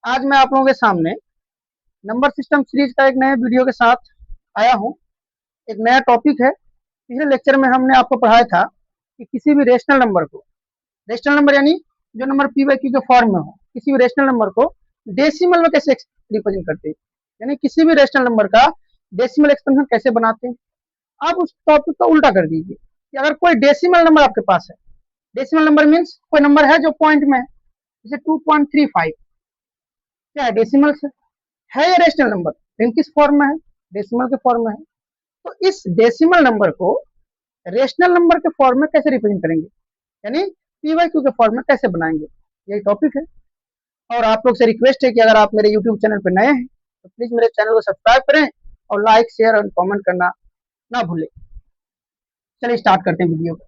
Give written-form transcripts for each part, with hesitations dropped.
आज मैं आप लोगों के सामने नंबर सिस्टम सीरीज का एक नए वीडियो के साथ आया हूं। एक नया टॉपिक है। पिछले लेक्चर में हमने आपको पढ़ाया था कि किसी भी रेशनल नंबर को, रेशनल नंबर यानी जो नंबर पी बाई क्यू के फॉर्म में हो, किसी भी रेशनल नंबर को डेसिमल में कैसे रिप्रेजेंट करते हैं, यानी किसी भी रेशनल नंबर का डेसिमल एक्सपेंशन कैसे बनाते हैं। आप उस टॉपिक को उल्टा कर दीजिए कि अगर कोई डेसिमल नंबर आपके पास है, डेसिमल नंबर मीन्स कोई नंबर है जो पॉइंट में है, जैसे 2.35, क्या है, डेसिमल है या रेशनल नंबर, लेकिन किस फॉर्म में है, डेसिमल के फॉर्म में है। तो इस डेसिमल नंबर को रेशनल नंबर के फॉर्म में कैसे रिप्रेजेंट करेंगे, यानी पी वाई क्यू के फॉर्म में कैसे बनाएंगे, यही टॉपिक है। और आप लोग से रिक्वेस्ट है कि अगर आप मेरे यूट्यूब चैनल पर नए हैं तो प्लीज मेरे चैनल को सब्सक्राइब करें और लाइक शेयर और कमेंट करना ना भूलें। चलिए स्टार्ट करते हैं वीडियो को।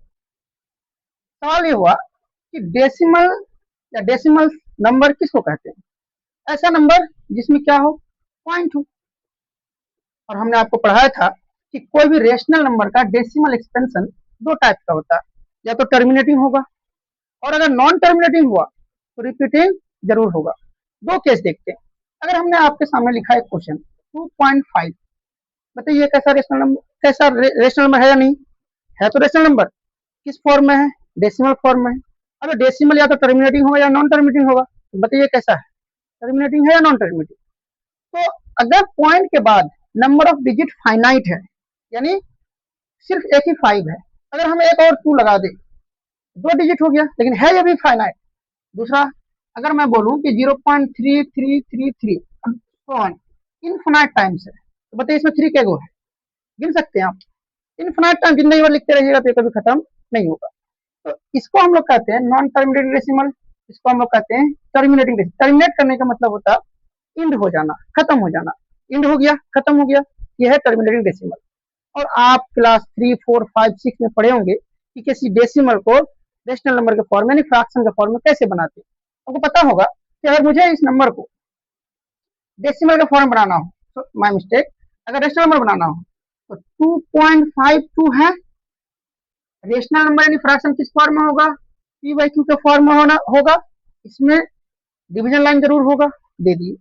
सवाल ये हुआ कि डेसिमल या डेसिमल नंबर किसको कहते हैं, ऐसा नंबर जिसमें क्या हो, पॉइंट हो। और हमने आपको पढ़ाया था कि कोई भी रेशनल नंबर का डेसिमल एक्सपेंशन दो टाइप का होता है, या तो टर्मिनेटिंग होगा और अगर नॉन टर्मिनेटिंग हुआ तो रिपीटिंग जरूर होगा। दो केस देखते हैं। अगर हमने आपके सामने लिखा है क्वेश्चन 2.5, बताइए कैसा रेशनल नंबर, कैसा रेशनल नंबर है या नहीं है। तो रेशनल नंबर किस फॉर्म में है, डेसिमल फॉर्म में है। अब डेसिमल या तो टर्मिनेटिंग होगा या नॉन टर्मिनेटिंग होगा, तो बताइए कैसा है, टर्मिनेटिंग है या नॉन टर्मिनेटिंग। तो अगर पॉइंट के बाद नंबर ऑफ डिजिट फाइनाइट है, यानी सिर्फ एक ही 5 है, अगर हम एक और 2 लगा दें, 2 डिजिट हो गया, लेकिन है ये भी फाइनाइट। दूसरा, अगर मैं बोलूं कि 0.3333 इनफिनाइट टाइम्स है, तो बताइए इसमें 3 के गो है, गिन सकते हैं आप। इनफिनाइट टाइम जिंदगी भर लिखते रहिएगा तो ये कभी खत्म नहीं होगा। तो इसको हम लोग कहते हैं नॉन टर्मिनेटिंग डेसिमल, इसको हम लोग कहते हैं टर्मिनेटिंग डेसिमल। टर्मिनेट करने का मतलब होता है इंड हो जाना, खत्म हो जाना। इंड हो गया, खत्म हो गया, यह है टर्मिनेटिंग डेसिमल। और आप क्लास 3, 4, 5, 6 में पढ़े होंगे कि किसी डेसिमल को रेशनल नंबर के फॉर्म यानी फ्रैक्शन के फॉर्म में कैसे बनाते हैं। आपको पता होगा कि अगर मुझे इस नंबर को डेसिमल के फॉर्म बनाना हो, तो माय मिस्टेक, अगर रेशनल नंबर बनाना हो तो 2.52 है रेशनल नंबर, यानी फ्रैक्शन किस फॉर्म में होगा, पी बाई क्यू के फॉर्म में होगा। इसमें डिवीजन लाइन जरूर होगा, दे दिए।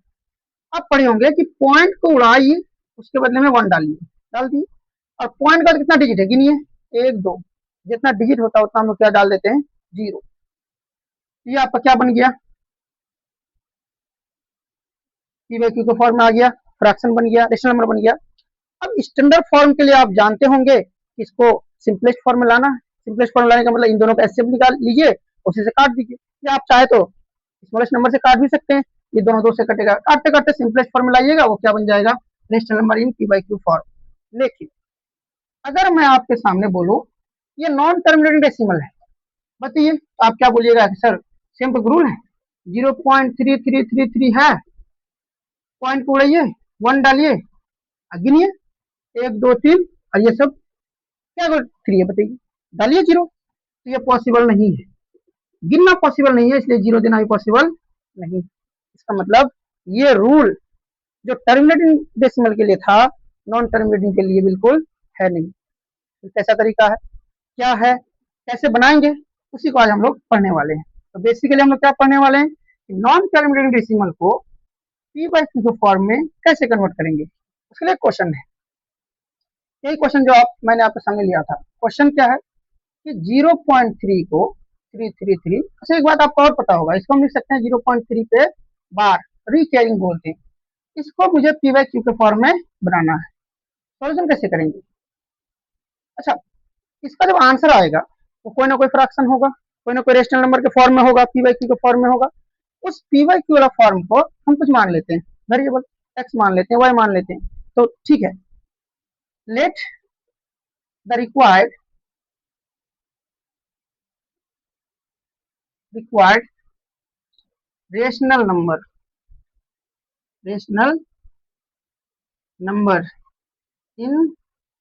आप पढ़े होंगे कि पॉइंट को उड़ाइए, उसके बदले में 1 डालिए, डाल दिए। और पॉइंट का कितना डिजिट है, गिनिए, 1, 2, जितना डिजिट होता है उतना हम लोग क्या डाल देते हैं, 0। ये आपका क्या बन गया, पी बाई क्यू के फॉर्म में आ गया, फ्रैक्शन बन गया, रेशनल नंबर बन गया। अब स्टैंडर्ड फॉर्म के लिए आप जानते होंगे कि इसको सिंपलेस्ट फॉर्म में लाना है। सिंपलेस्ट फॉर्म लाने का मतलब इन दोनों का एचसीएफ निकाल लीजिए, उसी से काट दीजिए, या आप चाहे तो स्मॉलेस्ट नंबर से काट भी सकते हैं। ये दोनों 2 से कटेगा, काटते काटते सिंपलेस्ट फॉर्म में लाइएगा, वो क्या बन जाएगा, rational number in p by q form. लेकिन अगर मैं आपके सामने बोलूं ये नॉन टर्मिनेटिंग डेसिमल है, बताइए आप क्या बोलिएगा, सर सेम तो रूल है, 0.3333 है, पॉइंट को उड़ाइए, 1 डालिए, गिनिए, 1, 2, 3, और ये सब क्या 3 है, बताइए, डालिए 0। तो ये पॉसिबल नहीं है, गिनना पॉसिबल नहीं है, इसलिए 0 देना भी पॉसिबल नहीं। इसका मतलब ये रूल जो टर्मिनेटिंग डेसिमल के लिए था, नॉन टर्मिनेटिंग के लिए बिल्कुल है नहीं। तो कैसा तरीका है, क्या है, कैसे बनाएंगे, उसी को आज हम लोग पढ़ने वाले हैं। तो बेसिकली हम लोग क्या पढ़ने वाले हैं कि नॉन टर्मिनेटिंग डेसिमल को पी बाई क्यू के फॉर्म में कैसे कन्वर्ट करेंगे, उसके लिए क्वेश्चन है। यही क्वेश्चन जो मैंने आपके सामने लिया था। क्वेश्चन क्या है कि 0.3 को 333, अच्छा एक बात आपको और पता होगा, इसको हम लिख सकते हैं 0.3 पे बार, रीकैरिंग बोलते हैं। इसको मुझे पी बाई क्यू के फॉर्म में बनाना है। सॉल्यूशन कैसे करेंगे, अच्छा इसका जब आंसर आएगा तो कोई ना कोई फ्रैक्शन होगा, कोई ना कोई रेशनल नंबर के फॉर्म में होगा, पी बाई क्यू के फॉर्म में होगा। उस पी बाई क्यू वाला फॉर्म को हम कुछ मान लेते हैं, वेरिएबल एक्स मान लेते हैं, वाई मान लेते हैं। तो ठीक है, late the required rational number in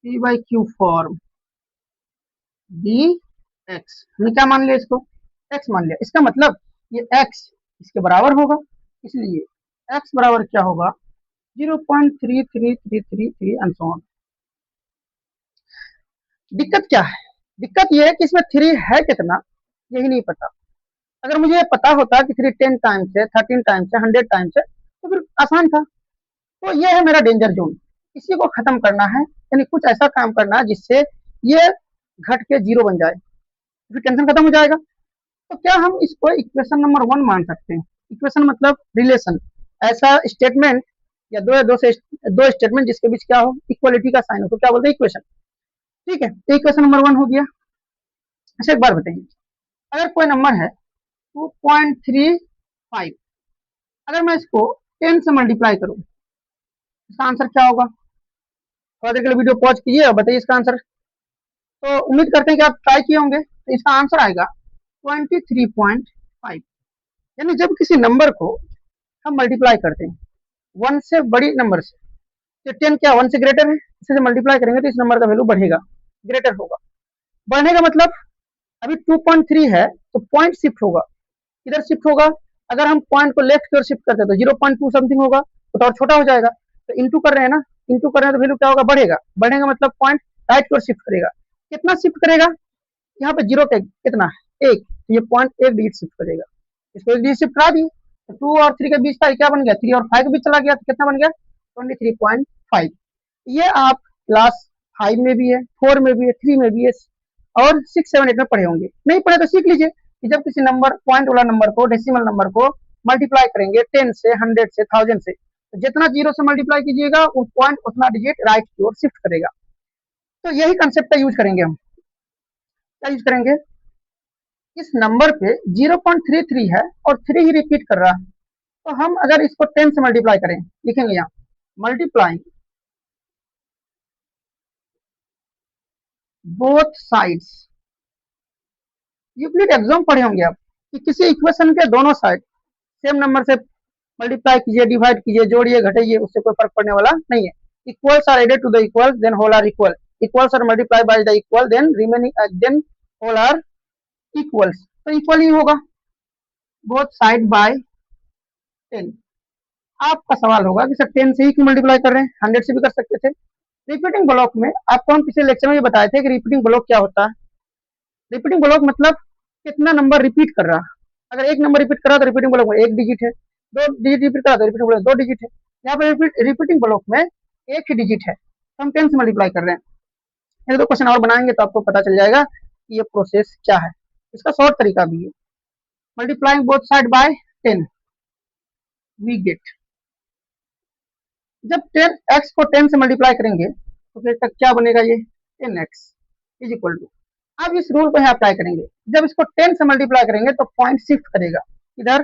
p by q form D x, हमने क्या मान लिया, इसको एक्स मान लिया। इसका मतलब ये एक्स इसके बराबर होगा, इसलिए एक्स बराबर क्या होगा, 0.3333 एंड सो ऑन। दिक्कत क्या है, दिक्कत ये है कि इसमें 3 है कितना, यही नहीं पता। अगर मुझे ये पता होता कि 3 10 टाइम्स है, 13 टाइम्स है, 100 टाइम्स है, तो फिर आसान था। तो ये है मेरा डेंजर जोन, इसी को खत्म करना है, यानी कुछ ऐसा काम करना है जिससे ये घट के 0 बन जाए, फिर टेंशन खत्म हो जाएगा। तो क्या हम इसको इक्वेशन नंबर 1 मान सकते हैं? इक्वेशन मतलब रिलेशन, ऐसा स्टेटमेंट या दो स्टेटमेंट जिसके बीच क्या हो, इक्वलिटी का साइन हो, तो क्या बोलते हैं? इक्वेशन। ठीक है, तो इक्वेशन नंबर 1 हो गया। अच्छा एक बार बताइए, अगर कोई नंबर है 2.35, अगर मैं इसको 10 से मल्टीप्लाई करूं, इसका आंसर क्या होगा? थोड़ा देर के लिए वीडियो पॉज कीजिए और बताइए इसका आंसर। तो उम्मीद करते हैं कि आप ट्राई किए होंगे। तो इसका आंसर आएगा 23.5। यानी जब किसी नंबर को हम मल्टीप्लाई करते हैं 1 से बड़ी नंबर से, तो 10 क्या 1 से ग्रेटर है, इसे मल्टीप्लाई करेंगे तो इस नंबर का वैल्यू बढ़ेगा, ग्रेटर होगा। बढ़ने का मतलब अभी 2.3 है तो पॉइंट शिफ्ट होगा, किधर शिफ्ट होगा? अगर हम पॉइंट को लेफ्ट की ओर शिफ्ट करते हैं तो 0.2 समथिंग होगा, तो और छोटा हो जाएगा। तो इंटू कर रहे हैं ना, इंटू कर रहे हैं तो वैल्यू क्या होगा? बढ़ेगा। बढ़ेगा मतलब पॉइंट राइट की ओर शिफ्ट करेगा। कितना शिफ्ट करेगा? यहाँ पे जीरो कितना है? 1, तो ये पॉइंट 1 डिजिट शिफ्ट करेगा, इसको 1 डिजिट शिफ्ट करा दिए। तो 2 और 3 के बीच था, क्या बन गया? 3 और 5 के बीच चला गया, तो कितना बन गया? 23.5। ये आप क्लास 5 में भी है, 4 में भी है, 3 में भी है और 6 7 8 में पढ़े होंगे। नहीं पढ़े तो सीख लीजिए कि जब किसी नंबर पॉइंट वाला नंबर को, डेसिमल नंबर को मल्टीप्लाई करेंगे 10 से, 100 से, 1000 से, तो जितना जीरो से मल्टीप्लाई कीजिएगा वो पॉइंट उतना डिजिट राइट की ओर शिफ्ट करेगा। तो यही कंसेप्ट का यूज करेंगे हम। क्या यूज करेंगे? इस नंबर पे 0.33 है और 3 ही रिपीट कर रहा है, तो हम अगर इसको 10 से मल्टीप्लाई करें, लिखेंगे यहाँ मल्टीप्लाइंग बोथ साइड्स। यूक्लिड एक्सॉम पढ़े होंगे आप कि किसी इक्वेशन के दोनों साइड सेम नंबर से मल्टीप्लाई कीजिए, डिवाइड कीजिए, जोड़िए, घटाइए, उससे कोई फर्क पड़ने वाला नहीं है। Equals are added to the equal then whole are equal, equals are multiply by the equal then remaining then whole are equals, तो इक्वल ही होगा बोथ साइड बाय 10। आपका सवाल होगा कि सर 10 से ही क्यों मल्टीप्लाई कर रहे हैं, 100 से भी कर सकते थे। रिपीटिंग ब्लॉक में आपको हम पिछले लेक्चर में ये बताए थे कि रिपीटिंग ब्लॉक क्या होता है। रिपीटिंग ब्लॉक मतलब कितना नंबर रिपीट कर रहा है। अगर एक नंबर रिपीट कर रहा है तो रिपीटिंग ब्लॉक में 1 डिजिट है, 2 डिजिट रिपीट कर रहा है तो रिपीटिंग ब्लॉक 2 डिजिट है। यहाँ पर रिपीटिंग ब्लॉक में 1 ही डिजिट है, तो हम 10 से मल्टीप्लाई कर रहे हैं। 1-2 क्वेश्चन और बनाएंगे तो आपको पता चल जाएगा कि ये प्रोसेस क्या है। इसका शॉर्ट तरीका भी है, multiplying both side by 10 we get. जब 10x को 10 से मल्टीप्लाई करेंगे तो फिर तक क्या बनेगा? ये 10x इज इक्वल टू, अब इस रूल को यहाँ अप्लाई करेंगे, जब इसको 10 से मल्टीप्लाई करेंगे तो पॉइंट शिफ्ट करेगा इधर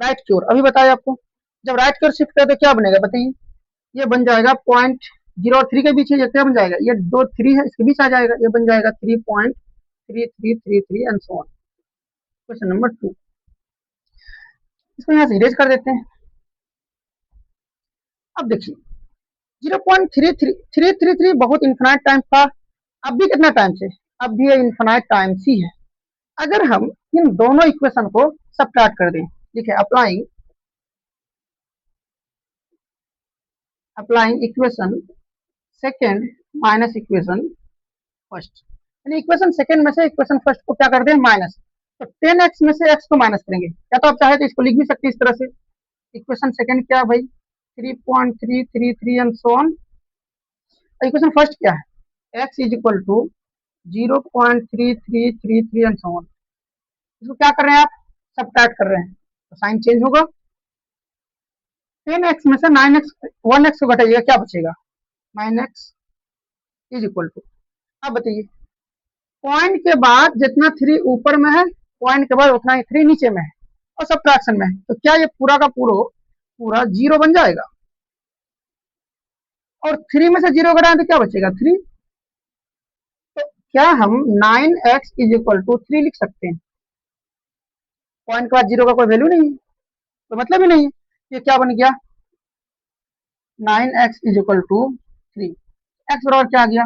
राइट की ओर। अभी बताया आपको, जब राइट की ओर शिफ्ट करे तो क्या बनेगा बताइए? ये बन जाएगा पॉइंट 0 और 3 के बीच है, ये क्या बन जाएगा? ये 2 3 है, इसके बीच आ जाएगा, ये बन जाएगा 3.3333 and so on. Question number 2, इसको यहाँ से इरेज कर देते हैं। अब देखिए 0.3333 बहुत इन्फिनाइट टाइम था, अब भी कितना टाइम से? अब भी इन्फिनाइट टाइम ही है। अगर हम इन दोनों इक्वेशन को सबट्रैक्ट कर दें, ठीक है, applying equation second minus equation first, यानी इक्वेशन सेकेंड में से इक्वेशन फर्स्ट को क्या कर दें? माइनस। तो 10x में से x को माइनस करेंगे, या तो आप चाहे तो इसको लिख भी सकते हैं इस तरह से, इक्वेशन सेकेंड क्या भाई? 3.333 and so on. Equation first क्या है? x is equal to 0.3333 and so on. इसको क्या कर रहे हैं आप? सबट्रैक्ट कर रहे हैं, तो साइन चेंज होगा। 10x में से 1x को घटाइएगा, क्या बचेगा? 9x इज इक्वल टू, अब बताइए पॉइंट के बाद जितना 3 ऊपर में है, पॉइंट के बाद उतना ही 3 नीचे में है और सबट्रैक्शन में है, तो क्या ये पूरा का पूरा 0 बन जाएगा? और 3 में से 0 घटाएं तो क्या बचेगा? 3। तो क्या हम 9x इज इक्वल टू 3 लिख सकते हैं? पॉइंट के बाद 0 का कोई वैल्यू नहीं है, तो मतलब ही नहीं है। ये क्या बन गया? 9x is equal to 3, x बराबर क्या आ गया?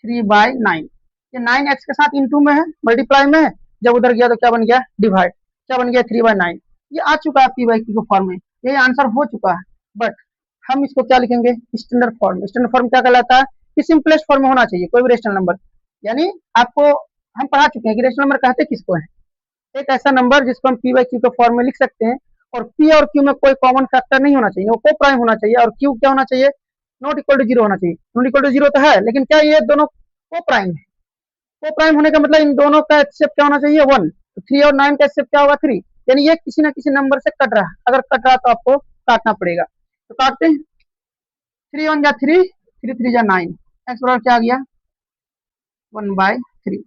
3/9। ये 9x के साथ इंटू में है, मल्टीप्लाई में है, जब उधर गया तो क्या बन गया? डिवाइड। क्या बन गया? 3/9। ये आ चुका है p/q के फॉर्म में, ये आंसर हो चुका है। बट हम इसको क्या लिखेंगे? Standard form. स्टैंडर्ड फॉर्म क्या कहलाता है? कि सिंपलेस्ट फॉर्म होना चाहिए कोई भी रेशनल नंबर। यानी आपको हम पढ़ा चुके हैं कि रेशनल नंबर कहते किसको है? एक ऐसा नंबर जिसको हम पी बाई क्यू के फॉर्म में लिख सकते हैं, और पी और क्यू में कोई कॉमन फैक्टर नहीं होना चाहिए, वो को प्राइम होना चाहिए, और क्यू क्या होना चाहिए, नॉट इक्वल टू जीरो होना चाहिए। नॉट इक्वल टू जीरो तो है, लेकिन क्या ये दोनों को प्राइम है? को प्राइम होने का मतलब इन दोनों का एचसीएफ क्या होना चाहिए, 1। तो 3 और 9 का एचसीएफ क्या होगा, 3। यानी ये किसी ना किसी नंबर से कट रहा है, अगर कट रहा तो आपको काटना पड़ेगा। तो काटते हैं, 3 1 जा 3, 3 3 जा 9, एक्स बराबर क्या आ गया, 1/3।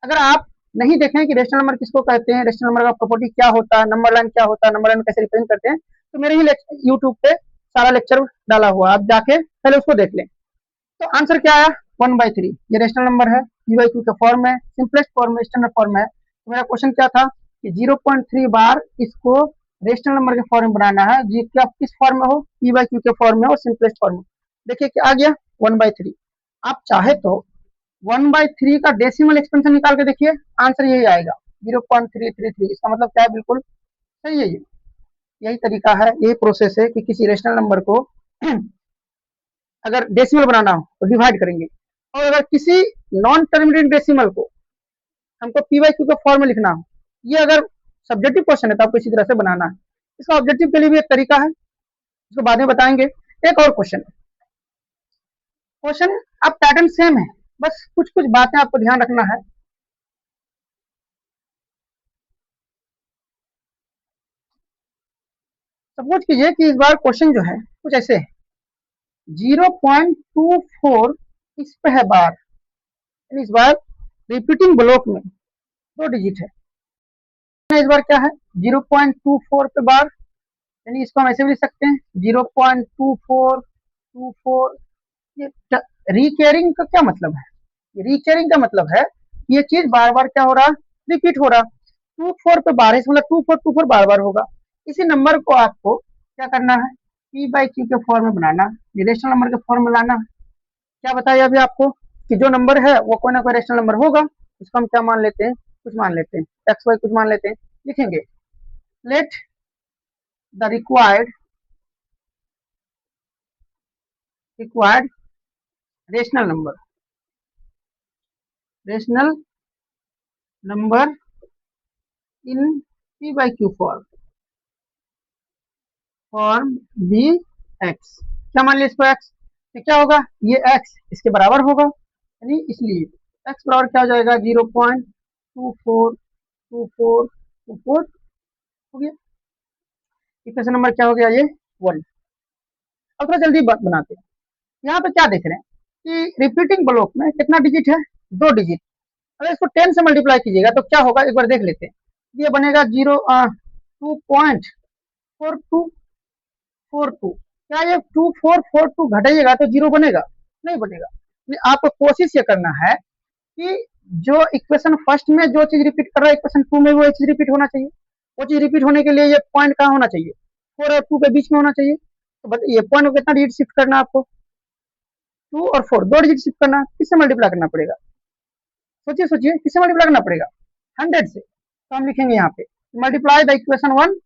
अगर आप नहीं देखें कि रेशनल नंबर किसको कहते हैं, रेशनल नंबर का प्रॉपर्टी क्या होता है, नंबर लाइन क्या होता है, नंबर लाइन कैसे रिप्रेजेंट करते हैं, तो मेरे ही यूट्यूब पे सारा लेक्चर डाला हुआ, आप जाके पहले उसको देख लें। तो आंसर क्या आया, 1/3। ये रेशनल नंबर है, पी बाई क्यू का फॉर्म है, सिंपलेस्ट फॉर्म है, स्टैंडर्ड फॉर्म है। तो मेरा क्वेश्चन क्या था कि 0.3 बार इसको रेशनल नंबर के फॉर्म में बनाना है, जी क्या किस फॉर्म में हो, पी बाई क्यू के फॉर्म में और सिंपलेस्ट फॉर्म में। देखिए क्या आ गया, 1/3। आप चाहे तो 1/3 का डेसिमल एक्सपेंशन निकाल के देखिए, आंसर यही आएगा, 0.333। इसका मतलब क्या है, बिल्कुल सही है। ये यही तरीका है, यही प्रोसेस है कि किसी रेशनल नंबर को अगर डेसिमल बनाना हो तो डिवाइड करेंगे, और अगर किसी नॉन टर्मिनेटिंग डेसिमल को हमको पी बाई क्यू के फॉर्म में लिखना हो, ये अगर सब्जेक्टिव क्वेश्चन है तो आपको इसी तरह से बनाना है। इसका ऑब्जेक्टिव के लिए भी एक तरीका है, इसको बाद में बताएंगे। एक और क्वेश्चन, क्वेश्चन अब पैटर्न सेम है, बस कुछ कुछ बातें आपको ध्यान रखना है। सपोज कीजिए कि इस बार क्वेश्चन जो है कुछ ऐसे है, 0.24 इस पे है बार, इस बार रिपीटिंग ब्लॉक में 2 डिजिट है, इस बार क्या है 0.24 पे बार, यानी इसको हम ऐसे भी लिख सकते हैं 0.2424। ये रिकैरिंग का क्या मतलब है, ये रिकैरिंग का मतलब है ये चीज बार बार क्या हो रहा, रिपीट हो रहा। 24 पे बार है, मतलब 2424 बार बार होगा। इसी नंबर को आपको क्या करना है, पी बाई क्यू के फॉर्म में बनाना, रेशनल नंबर के फॉर्म में लाना। क्या बताया अभी आपको कि जो नंबर है वो कोई ना कोई रेशनल नंबर होगा, इसको हम क्या मान लेते हैं, कुछ मान लेते हैं, एक्स वाई कुछ मान लेते हैं, लिखेंगे let the required rational number in p by q form be x. क्या मान लिया इसको एक्स, तो क्या होगा, ये एक्स इसके बराबर होगा, यानी इसलिए एक्स बराबर क्या हो जाएगा, 0.242424 हो गया। इक्वेशन नंबर क्या हो गया, ये 1। अब थोड़ा जल्दी बनाते हैं। यहाँ पे क्या देख रहे हैं कि रिपीटिंग ब्लॉक में कितना डिजिट है, 2 डिजिट। अगर इसको 10 से मल्टीप्लाई कीजिएगा तो क्या होगा, एक बार देख लेते हैं। ये बनेगा 2.4242। क्या ये 2442 घटाइएगा तो 0 बनेगा, नहीं बनेगा। आपको कोशिश ये करना है कि जो इक्वेशन फर्स्ट में जो चीज रिपीट कर रहा है, इक्वेशन 2 में वो चीज रिपीट होना चाहिए। वो चीज रिपीट होने के लिए ये पॉइंट कहाँ होना चाहिए, 4 और 2 के बीच में होना चाहिए। तो बताइए पॉइंट को कितना डिजिट शिफ्ट करना है आपको, 2 और 4 2 डिजिट शिफ्ट करना, किससे मल्टीप्लाई करना पड़ेगा, सोचिए सोचिए किससे मल्टीप्लाई करना पड़ेगा, 100 से। तो हम लिखेंगे यहाँ पे मल्टीप्लाई द इक्वेशन 1,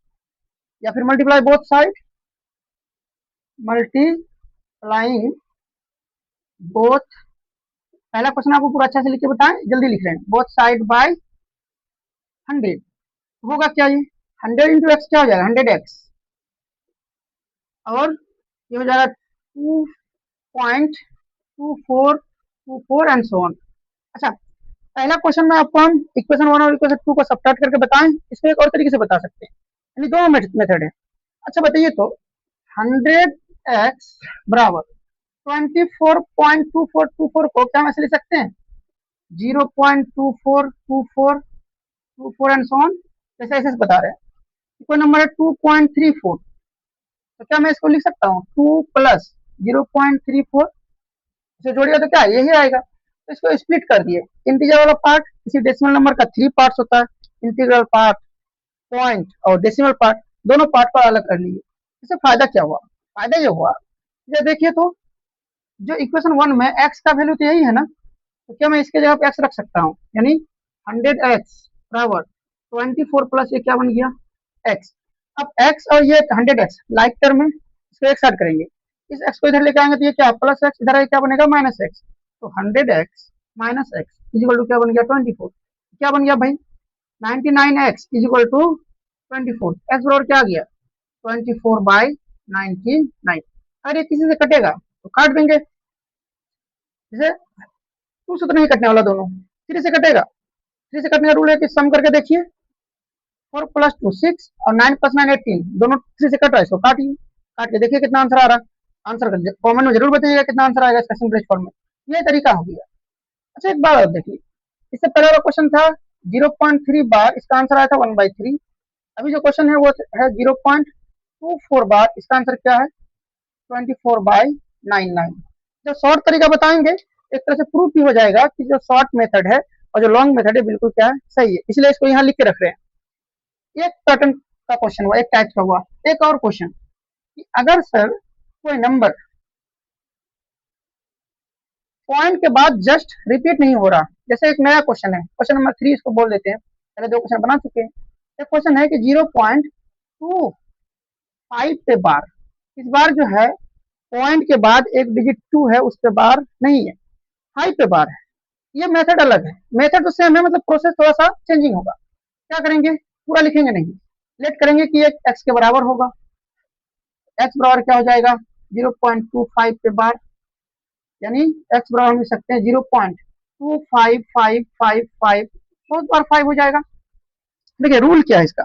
या फिर multiply both side, multiplying both. पहला क्वेश्चन आपको पूरा अच्छा से लिख के बताएं, जल्दी लिख रहे हैं, बोथ साइड बाय 100। होगा क्या ये 100 इंटू एक्स क्या हो जाएगा, 100x, और ये हो जाएगा 2.2424 एंड सो ऑन। अच्छा, पहला क्वेश्चन में आपको हम इक्वेशन 1 और इक्वेशन 2 को सब्ट्रैक्ट करके बताएं, इसको एक और तरीके से बता सकते हैं, यानी दोनों मेथड है। अच्छा बताइए तो 100x बराबर 24.2424 को क्या हम ऐसे लिख सकते हैं, 0.242424 एंड सो ऑन, जैसे ऐसे बता रहे हैं। कोई नंबर है 2.34, तो क्या मैं इसको लिख सकता हूँ 2 प्लस 0.34, इसे जोड़िएगा तो क्या यही आएगा। तो इसको स्प्लिट कर दिए, इंटीजर वाला पार्ट, किसी डेसिमल नंबर का 3 पार्ट्स होता है, इंटीग्रल पार्ट, पॉइंट और डेसिमल पार्ट, दोनों पार्ट को अलग कर लिए। इससे फायदा क्या हुआ, फायदा ये हुआ, जब देखिए तो जो इक्वेशन 1 में x का वैल्यू तो यही है ना, तो क्या मैं इसके जगह पे x रख सकता हूँ, यानी 100x बराबर 24 प्लस ये क्या बन गया x। अब x और ये 100x लाइक टर्म में, इसको एक साथ करेंगे, इस x को इधर लेके आएंगे तो ये क्या प्लस x, इधर क्या बनेगा माइनस x। तो 100x minus x equal to क्या बन गया 24। क्या बन गया भाई, 99x is equal to 24, x बराबर क्या आ गया 24/99। अगर ये किसी से कटेगा तो काट देंगे, जैसे 2 से तो नहीं कटने वाला, दोनों 3 से कटेगा। 3 से कटने का रूल है कि सम करके देखिए, 4 + 2 6 और 9 + 9 18, दोनों 3 से कट रहा है, इसको काटिए, काट के देखिए कितना आंसर आ रहा है। आंसर कॉमन में जरूर बताइएगा कितना आंसर आएगा इसका सिंपलेस्ट फॉर्म में। ये तरीका हो गया। अच्छा एक बात और देखिए, इससे पहले वाला क्वेश्चन था 0.3 बार, इसका आंसर आया था 1/3। अभी जो क्वेश्चन है वो है 0.24 बार, इसका आंसर क्या है 24/99। जो शॉर्ट तरीका बताएंगे एक तरह से प्रूफ भी हो जाएगा कि जो शॉर्ट मेथड है और जो लॉन्ग मेथड है बिल्कुल क्या है सही है, इसलिए इसको यहाँ लिख के रख रहे हैं। एक पैटर्न का क्वेश्चन हुआ, एक टाइप का हुआ। एक और क्वेश्चन कि अगर सर कोई नंबर पॉइंट के बाद जस्ट रिपीट नहीं हो रहा, जैसे एक नया क्वेश्चन है, क्वेश्चन नंबर 3 इसको बोल देते हैं, पहले 2 क्वेश्चन बना चुके हैं। एक क्वेश्चन है कि 0.25 पे बार, इस बार जो है पॉइंट के बाद एक डिजिट 2 है उस पे बार नहीं है, 5 पे बार है। ये मेथड अलग है, मेथड तो सेम है, मतलब प्रोसेस थोड़ा सा चेंजिंग होगा। क्या करेंगे, पूरा लिखेंगे नहीं, लेट करेंगे कि एक एक्स के बराबर होगा। एक्स बराबर क्या हो जाएगा 0.25 पे बार, यानी एक्स बराबर हम लिख सकते हैं 0.25555, बहुत बार 5 हो जाएगा। देखिए रूल क्या है इसका,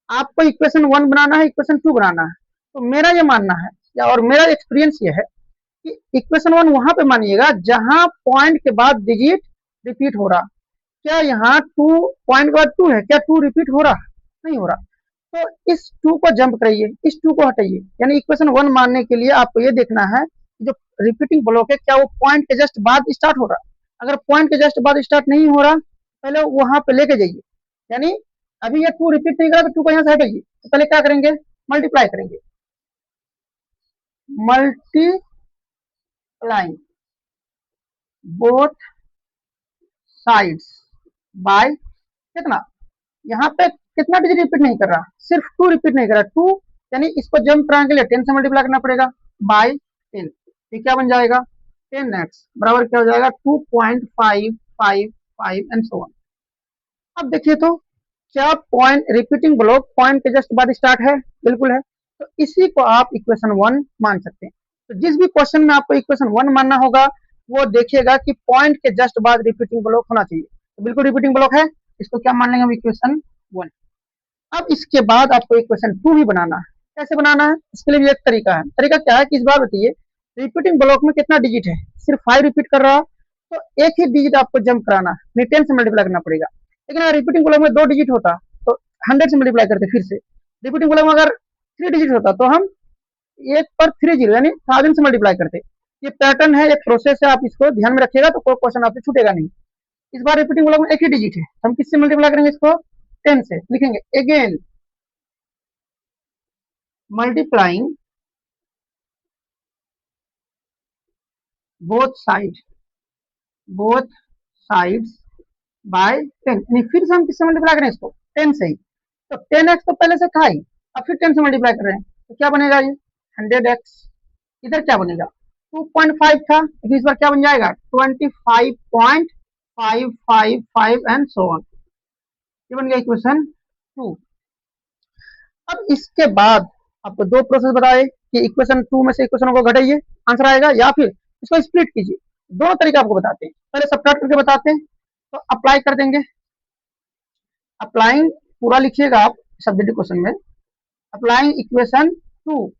आपको इक्वेशन 1 बनाना है, इक्वेशन 2 बनाना है। तो मेरा ये मानना है या और मेरा एक्सपीरियंस ये है कि इक्वेशन 1 वहां पे मानिएगा जहां पॉइंट के बाद डिजिट रिपीट हो रहा। क्या यहाँ 2 पॉइंट के बाद 2 है, क्या 2 रिपीट हो रहा, नहीं हो रहा, तो इस 2 को जंप करिए, इस 2 को हटाइए। यानी इक्वेशन 1 मानने के लिए आपको ये देखना है जो रिपीटिंग ब्लॉक है क्या वो पॉइंट के जस्ट बाद स्टार्ट हो रहा। अगर पॉइंट के जस्ट बाद स्टार्ट नहीं हो रहा, पहले वहां पे लेके जाइए। यानी अभी ये 2 रिपीट नहीं करा तो 2 को यहाँ से हटाइए। तो पहले क्या करेंगे, मल्टीप्लाई करेंगे, मल्टीप्लाइंग बोथ साइड्स बाय कितना, यहाँ पे कितना डिजिट रिपीट नहीं कर रहा, सिर्फ 2 रिपीट नहीं कर रहा, 2, यानी इसको जंप कराने के लिए 10 से मल्टीप्लाई करना पड़ेगा बाय 10। ये क्या बन जाएगा 10x बराबर क्या हो जाएगा 2.555 एंड सो ऑन। अब देखिए तो क्या पॉइंट रिपीटिंग ब्लॉक पॉइंट के जस्ट बाद स्टार्ट है, बिल्कुल है। तो इसी को आप इक्वेशन 1 मान सकते हैं। तो जिस भी क्वेश्चन में आपको इक्वेशन 1 मानना होगा वो देखिएगा कि पॉइंट के जस्ट बाद रिपीटिंग ब्लॉक होना चाहिए। तो बिल्कुल रिपीटिंग ब्लॉक है, इसको क्या मान लेंगे हम इक्वेशन 1। अब इसके बाद आपको इक्वेशन 2 भी बनाना है। कैसे बनाना है, इसके लिए भी एक तरीका है। तरीका क्या है कि इस बार बताइए रिपीटिंग ब्लॉक में कितना डिजिट है, सिर्फ 5 रिपीट कर रहा, तो एक ही डिजिट आपको जंप कराना है, 10 से मल्टीप्लाई करना पड़ेगा। लेकिन अगर रिपीटिंग ब्लॉक में 2 डिजिट होता तो 100 से मल्टीप्लाई करते, फिर से रिपीटिंग ब्लॉक में अगर 3 डिजिट होता तो हम 1 पर 3 जीरो यानी 1000 से मल्टीप्लाई करते। ये पैटर्न है, एक प्रोसेस है, आप इसको ध्यान में रखिएगा तो कोई क्वेश्चन आपसे छूटेगा नहीं। इस बार रिपीटिंग ब्लॉक में एक ही डिजिट है, हम किससे मल्टीप्लाई करेंगे, इसको 10 से लिखेंगे। Again multiplying both sides by 10, फिर से हम किससे मल्टीप्लाई करें इसको 10 से ही। तो 10x तो पहले से था ही, अब फिर 10 से मल्टीप्लाई कर रहे हैं तो क्या बनेगा ये 100x। इधर क्या बनेगा 2.5 था, तो इस बार क्या बन जाएगा 25.555 एंड सो ऑन। ये बन गया इक्वेशन 2। अब इसके बाद आपको 2 प्रोसेस बताए कि इक्वेशन 2 में से इक्वेशन को घटाइए आंसर आएगा, या फिर इसको स्प्लिट कीजिए। दोनों तरीके आपको बताते हैं, पहले सब्ट्रैक्ट करके बताते हैं। तो अप्लाई कर देंगे, अप्लाइंग पूरा लिखिएगा आप सब्जेक्ट क्वेश्चन में, अप्लाइंग इक्वेशन 2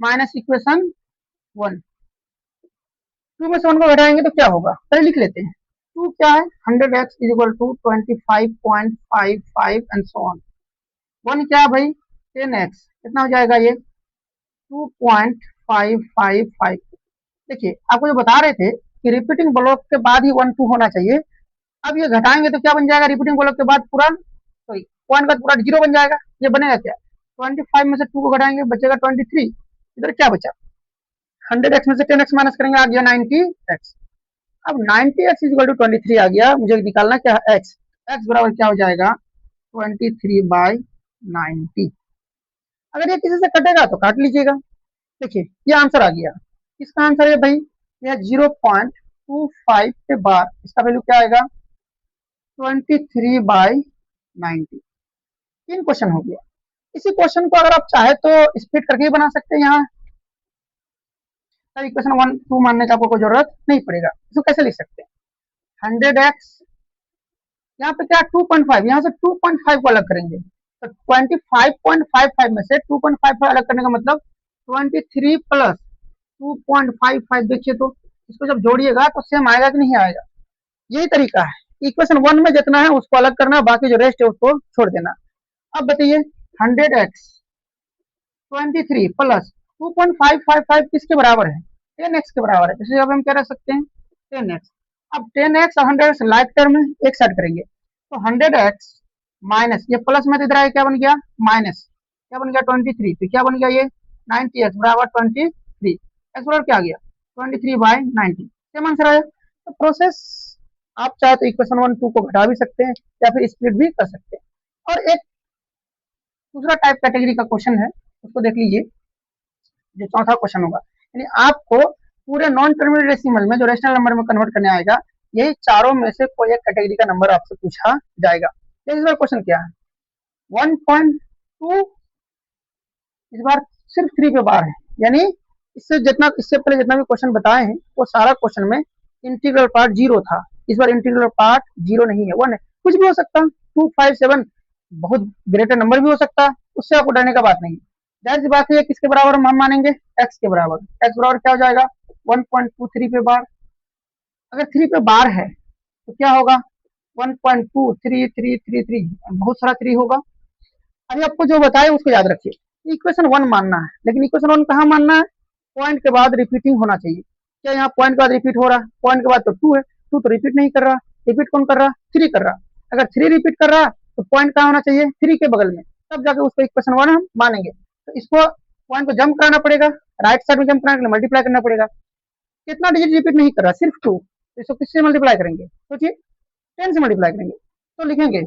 माइनस इक्वेशन 1। 2 में से 1 को घटाएंगे तो क्या होगा, पहले लिख लेते हैं। 2 क्या है 100x is equal to 25.55 and so on. 1 क्या है भाई 10x, कितना हो जाएगा ये 2.555। देखिए आपको जो बता रहे थे कि रिपीटिंग ब्लॉक के बाद ही 1 2 होना चाहिए। अब ये घटाएंगे तो क्या बन जाएगा, रिपीटिंग ब्लॉक के बाद पूरा पॉइंट का पूरा 0 बन जाएगा। ये बनेगा क्या 25 में से 2 को घटाएंगे बचेगा 23। इधर क्या बचा 100x में से 10x माइनस करेंगे आ गया 90x। अब 90x इज इक्वल टू 23 आ गया, मुझे निकालना क्या है x। x बराबर क्या हो जाएगा 23/90। अगर ये किसी से कटेगा तो काट लीजिएगा। देखिए ये आंसर आ गया, इसका आंसर है भाई यह 0.25 के बाद इसका वैल्यू क्या आएगा 23/90। 90। 3 क्वेश्चन हो गया। इसी क्वेश्चन को अगर आप चाहे तो स्प्लिट करके ही बना सकते हैं। यहाँ इक्वेशन 1 2 मानने का आपको कोई जरूरत नहीं पड़ेगा। इसको कैसे लिख सकते हैं? 100x, यहाँ पे क्या 2.5, यहाँ से 2.5 को अलग करेंगे तो 25.55 में से 2.55 अलग करने का मतलब 23 प्लस 2.55। देखिए तो इसको जब जोड़िएगा तो सेम आएगा कि नहीं आएगा? यही तरीका है। इक्वेशन 1 में जितना है उसको अलग करना, बाकी जो रेस्ट है उसको छोड़ देना। अब बताइए 100x 23 प्लस 2.555 किसके बराबर है? 10x के बराबर है। इसे अब हम क्या रख सकते हैं? 10x। अब 10x और 100x लाइक टर्म में एक साइड करेंगे तो 100x माइनस ये प्लस में इधर आया, क्या बन गया? माइनस, क्या बन गया? 23। तो क्या बन गया ये? 90x बराबर 23। एक्स बराबर क्या आ गया? 23/90। सेम आंसर आया। तो प्रोसेस आप चाहे तो इक्वेशन 1 2 को घटा भी सकते हैं या फिर स्प्लिट भी कर सकते हैं। और एक दूसरा टाइप कैटेगरी का क्वेश्चन है, उसको देख लीजिए, जो चौथा क्वेश्चन होगा। यानी आपको पूरे नॉन टर्मिनल डेसिमल में जो रेशनल नंबर में कन्वर्ट करने आएगा, यही चारों में से कोई एक कैटेगरी का नंबर आपसे पूछा जाएगा। इस बार क्वेश्चन क्या है? 1.2 इस बार सिर्फ 3 पे बार है। यानी इससे पहले जितना भी क्वेश्चन बताए हैं वो सारा क्वेश्चन में इंटीग्रल पार्ट 0 था। इस बार इंटीग्रल पार्ट 0 नहीं है, 1 है। कुछ भी हो सकता है, 2 5 7 बहुत ग्रेटर नंबर भी हो सकता है, उससे आपको डरने का बात नहीं। जाहिर सी बात है किसके बराबर हम मानेंगे? एक्स के बराबर। एक्स बराबर क्या हो जाएगा? 1.23 पे बार। अगर 3 पे बार है तो क्या होगा? 1.2333 बहुत सारा 3 होगा। अभी आपको जो बताए उसको याद रखिए। इक्वेशन 1 मानना है, लेकिन इक्वेशन 1 कहाँ मानना है? पॉइंट के बाद रिपीटिंग होना चाहिए। क्या यहाँ पॉइंट के बाद रिपीट हो रहा है? पॉइंट के बाद तो 2 है, 2 तो रिपीट नहीं कर रहा। रिपीट कौन कर रहा? 3 कर रहा। अगर 3 रिपीट कर रहा तो पॉइंट कहाँ होना चाहिए? 3 के बगल में, तब जाके उसको इक्वेशन 1 हम मानेंगे। तो इसको पॉइंट को जंप कराना पड़ेगा, राइट साइड में जंप कराने के लिए मल्टीप्लाई करना पड़ेगा। कितना डिजिट रिपीट नहीं कर रहा? सिर्फ 2। तो इसको किससे मल्टीप्लाई करेंगे? सोचिए, 10 से मल्टीप्लाई करेंगे तो लिखेंगे